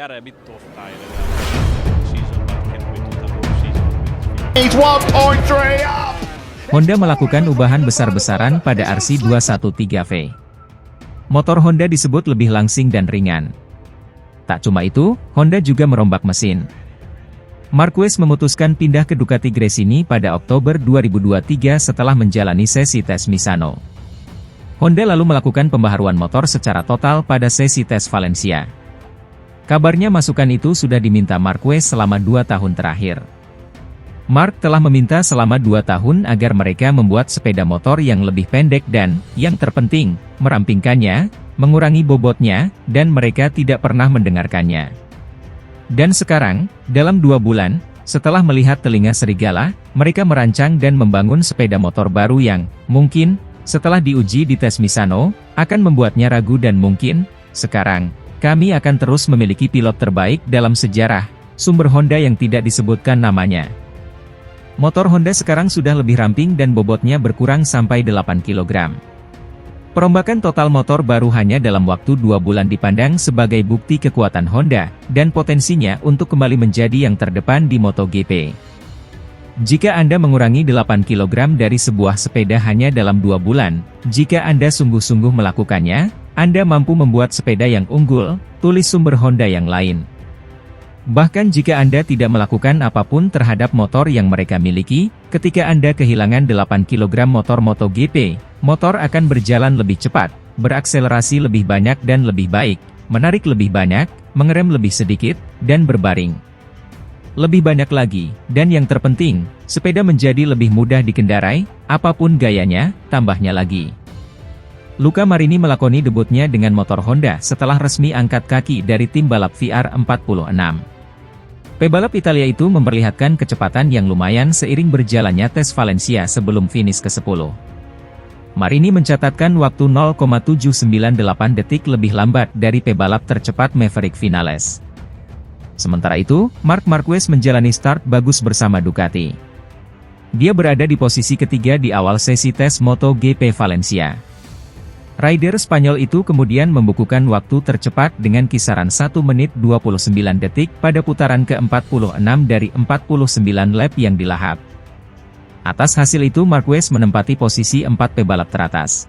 gare è a bit tough tire season, but can we do the whole season? He's 1.3 up! Honda melakukan ubahan besar-besaran pada RC213V. Motor Honda disebut lebih langsing dan ringan. Tak cuma itu, Honda juga merombak mesin. Marquez memutuskan pindah ke Ducati Gresini pada Oktober 2023 setelah menjalani sesi tes Misano. Honda lalu melakukan pembaharuan motor secara total pada sesi tes Valencia. Kabarnya masukan itu sudah diminta Marquez selama 2 tahun terakhir. Mark telah meminta selama 2 tahun agar mereka membuat sepeda motor yang lebih pendek dan, yang terpenting, merampingkannya, mengurangi bobotnya, dan mereka tidak pernah mendengarkannya. Dan sekarang, dalam 2 bulan, setelah melihat telinga serigala, mereka merancang dan membangun sepeda motor baru yang, mungkin, setelah diuji di tes Misano, akan membuatnya ragu dan mungkin, sekarang, kami akan terus memiliki pilot terbaik dalam sejarah, sumber Honda yang tidak disebutkan namanya. Motor Honda sekarang sudah lebih ramping dan bobotnya berkurang sampai 8 kg. Perombakan total motor baru hanya dalam waktu 2 bulan dipandang sebagai bukti kekuatan Honda, dan potensinya untuk kembali menjadi yang terdepan di MotoGP. Jika Anda mengurangi 8 kg dari sebuah sepeda hanya dalam 2 bulan, jika Anda sungguh-sungguh melakukannya, Anda mampu membuat sepeda yang unggul, tulis sumber Honda yang lain. Bahkan jika Anda tidak melakukan apapun terhadap motor yang mereka miliki, ketika Anda kehilangan 8 kg motor MotoGP, motor akan berjalan lebih cepat, berakselerasi lebih banyak dan lebih baik, menarik lebih banyak, mengerem lebih sedikit, dan berbaring lebih banyak lagi, dan yang terpenting, sepeda menjadi lebih mudah dikendarai, apapun gayanya, tambahnya lagi. Luca Marini melakoni debutnya dengan motor Honda setelah resmi angkat kaki dari tim balap VR46. Pebalap Italia itu memperlihatkan kecepatan yang lumayan seiring berjalannya tes Valencia sebelum finish ke-10. Marini mencatatkan waktu 0,798 detik lebih lambat dari pebalap tercepat Maverick Vinales. Sementara itu, Marc Marquez menjalani start bagus bersama Ducati. Dia berada di posisi ketiga di awal sesi tes MotoGP Valencia. Rider Spanyol itu kemudian membukukan waktu tercepat dengan kisaran 1 menit 29 detik pada putaran ke-46 dari 49 lap yang dilahap. Atas hasil itu Marquez menempati posisi 4 pebalap teratas.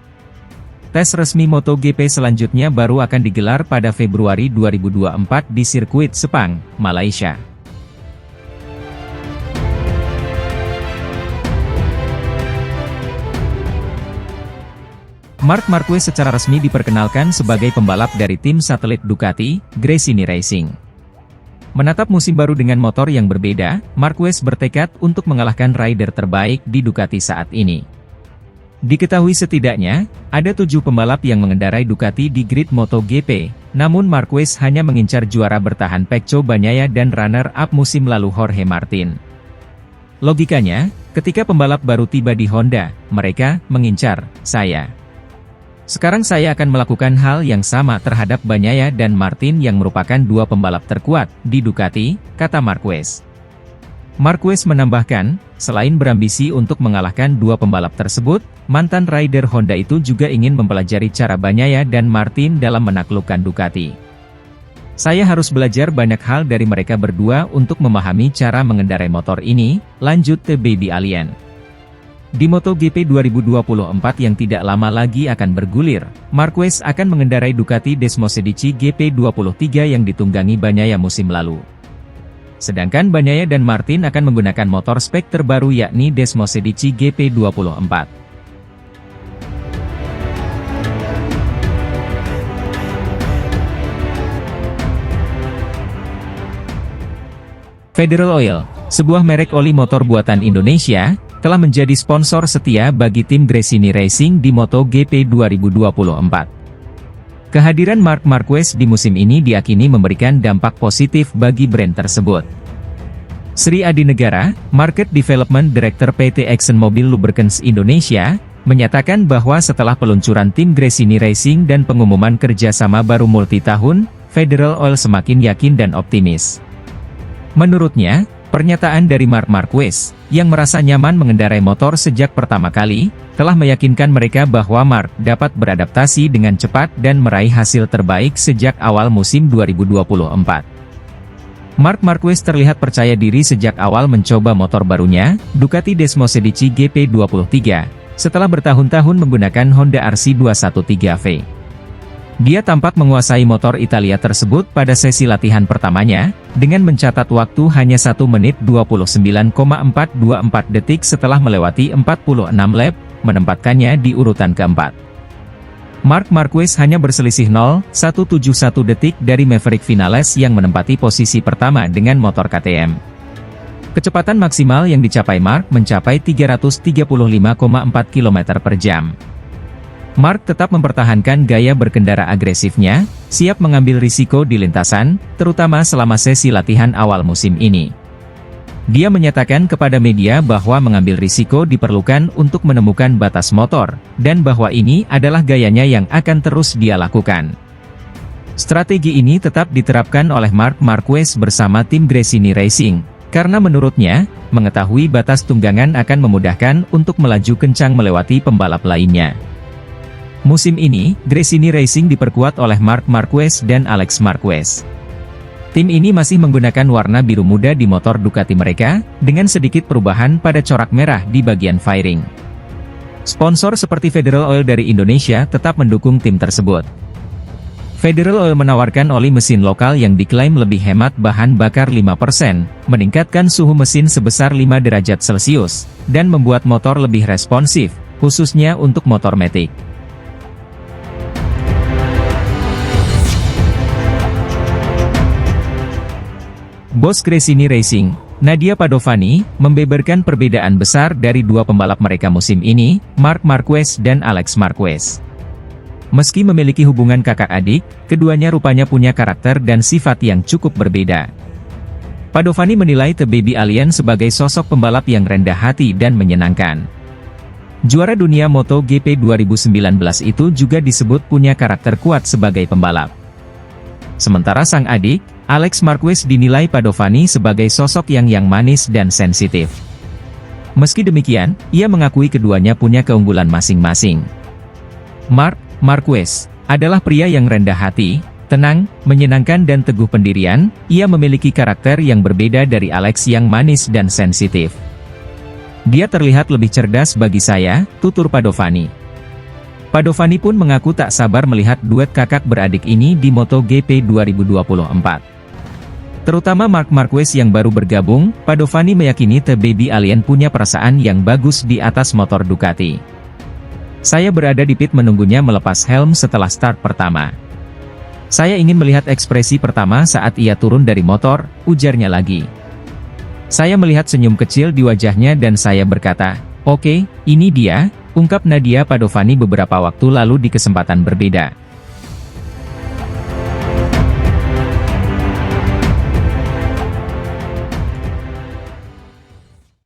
Tes resmi MotoGP selanjutnya baru akan digelar pada Februari 2024 di sirkuit Sepang, Malaysia. Marc Marquez secara resmi diperkenalkan sebagai pembalap dari tim satelit Ducati, Gresini Racing. Menatap musim baru dengan motor yang berbeda, Marquez bertekad untuk mengalahkan rider terbaik di Ducati saat ini. Diketahui setidaknya, ada 7 pembalap yang mengendarai Ducati di grid MotoGP, namun Marquez hanya mengincar juara bertahan Pecco Bagnaia dan runner-up musim lalu Jorge Martin. Logikanya, ketika pembalap baru tiba di Honda, mereka mengincar saya. Sekarang saya akan melakukan hal yang sama terhadap Bagnaia dan Martin yang merupakan 2 pembalap terkuat di Ducati, kata Marquez. Marquez menambahkan, selain berambisi untuk mengalahkan 2 pembalap tersebut, mantan rider Honda itu juga ingin mempelajari cara Bagnaia dan Martin dalam menaklukkan Ducati. Saya harus belajar banyak hal dari mereka berdua untuk memahami cara mengendarai motor ini, lanjut The Baby Alien. Di MotoGP 2024 yang tidak lama lagi akan bergulir, Marquez akan mengendarai Ducati Desmosedici GP23 yang ditunggangi Bagnaia musim lalu. Sedangkan Bagnaia dan Martin akan menggunakan motor spek terbaru yakni Desmosedici GP24. Federal Oil, sebuah merek oli motor buatan Indonesia, telah menjadi sponsor setia bagi tim Gresini Racing di MotoGP 2024. Kehadiran Marc Marquez di musim ini diakini memberikan dampak positif bagi brand tersebut. Sri Adi Negara, Market Development Director PT ExxonMobil Lubricants Indonesia, menyatakan bahwa setelah peluncuran tim Gresini Racing dan pengumuman kerjasama baru multi-tahun, Federal Oil semakin yakin dan optimis. Menurutnya, pernyataan dari Marc Marquez, yang merasa nyaman mengendarai motor sejak pertama kali, telah meyakinkan mereka bahwa Marc dapat beradaptasi dengan cepat dan meraih hasil terbaik sejak awal musim 2024. Marc Marquez terlihat percaya diri sejak awal mencoba motor barunya, Ducati Desmosedici GP23, setelah bertahun-tahun menggunakan Honda RC213V. Dia tampak menguasai motor Italia tersebut pada sesi latihan pertamanya, dengan mencatat waktu hanya 1 menit 29,424 detik setelah melewati 46 lap, menempatkannya di urutan keempat. Marc Marquez hanya berselisih 0,171 detik dari Maverick Vinales yang menempati posisi pertama dengan motor KTM. Kecepatan maksimal yang dicapai Marc mencapai 335,4 km per jam. Marc tetap mempertahankan gaya berkendara agresifnya, siap mengambil risiko di lintasan, terutama selama sesi latihan awal musim ini. Dia menyatakan kepada media bahwa mengambil risiko diperlukan untuk menemukan batas motor, dan bahwa ini adalah gayanya yang akan terus dia lakukan. Strategi ini tetap diterapkan oleh Marc Marquez bersama tim Gresini Racing, karena menurutnya, mengetahui batas tunggangan akan memudahkan untuk melaju kencang melewati pembalap lainnya. Musim ini, Gresini Racing diperkuat oleh Marc Marquez dan Alex Marquez. Tim ini masih menggunakan warna biru muda di motor Ducati mereka, dengan sedikit perubahan pada corak merah di bagian fairing. Sponsor seperti Federal Oil dari Indonesia tetap mendukung tim tersebut. Federal Oil menawarkan oli mesin lokal yang diklaim lebih hemat bahan bakar 5%, meningkatkan suhu mesin sebesar 5 derajat Celcius, dan membuat motor lebih responsif, khususnya untuk motor matic. Bos Gresini Racing, Nadia Padovani, membeberkan perbedaan besar dari dua pembalap mereka musim ini, Marc Marquez dan Alex Marquez. Meski memiliki hubungan kakak-adik, keduanya rupanya punya karakter dan sifat yang cukup berbeda. Padovani menilai The Baby Alien sebagai sosok pembalap yang rendah hati dan menyenangkan. Juara dunia MotoGP 2019 itu juga disebut punya karakter kuat sebagai pembalap. Sementara sang adik, Alex Marquez dinilai Padovani sebagai sosok yang manis dan sensitif. Meski demikian, ia mengakui keduanya punya keunggulan masing-masing. Marc Marquez adalah pria yang rendah hati, tenang, menyenangkan dan teguh pendirian. Ia memiliki karakter yang berbeda dari Alex yang manis dan sensitif. Dia terlihat lebih cerdas bagi saya, tutur Padovani. Padovani pun mengaku tak sabar melihat duet kakak beradik ini di MotoGP 2024. Terutama Marc Marquez yang baru bergabung, Padovani meyakini The Baby Alien punya perasaan yang bagus di atas motor Ducati. Saya berada di pit menunggunya melepas helm setelah start pertama. Saya ingin melihat ekspresi pertama saat ia turun dari motor, ujarnya lagi. Saya melihat senyum kecil di wajahnya dan saya berkata, "Oke, ini dia," ungkap Nadia Padovani beberapa waktu lalu di kesempatan berbeda.